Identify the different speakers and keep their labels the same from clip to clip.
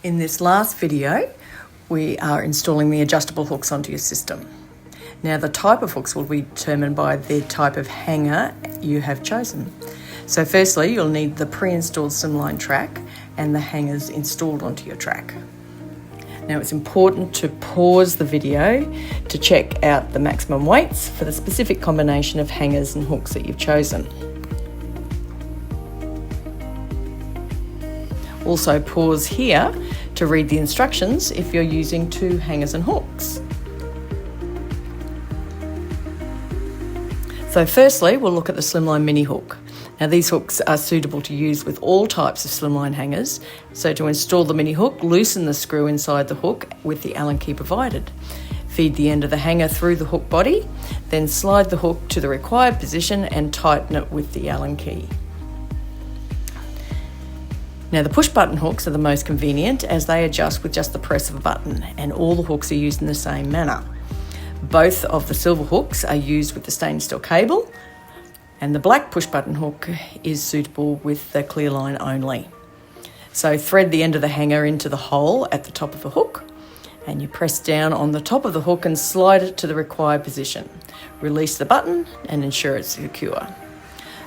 Speaker 1: In this last video, we are installing the adjustable hooks onto your system. Now, the type of hooks will be determined by the type of hanger you have chosen. So firstly, you'll need the pre-installed Slimline track and the hangers installed onto your track. Now, it's important to pause the video to check out the maximum weights for the specific combination of hangers and hooks that you've chosen. Also pause here to read the instructions if you're using two hangers and hooks. So firstly, we'll look at the Slimline mini hook. Now, these hooks are suitable to use with all types of Slimline hangers. So to install the mini hook, loosen the screw inside the hook with the Allen key provided. Feed the end of the hanger through the hook body, then slide the hook to the required position and tighten it with the Allen key. Now, the push button hooks are the most convenient as they adjust with just the press of a button, and all the hooks are used in the same manner. Both of the silver hooks are used with the stainless steel cable, and the black push button hook is suitable with the clear line only. So thread the end of the hanger into the hole at the top of the hook, and you press down on the top of the hook and slide it to the required position. Release the button and ensure it's secure.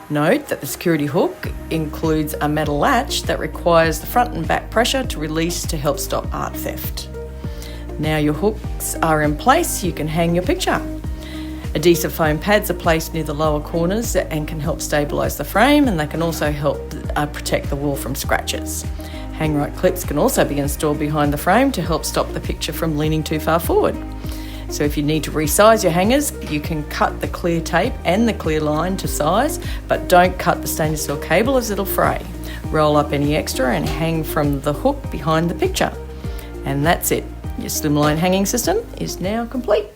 Speaker 1: Note that the security hook includes a metal latch that requires the front and back pressure to release to help stop art theft. Now your hooks are in place, you can hang your picture. Adhesive foam pads are placed near the lower corners and can help stabilise the frame, and they can also help protect the wall from scratches. Hang right clips can also be installed behind the frame to help stop the picture from leaning too far forward. So if you need to resize your hangers, you can cut the clear tape and the clear line to size, but don't cut the stainless steel cable as it'll fray. Roll up any extra and hang from the hook behind the picture. And that's it. Your Slimline hanging system is now complete.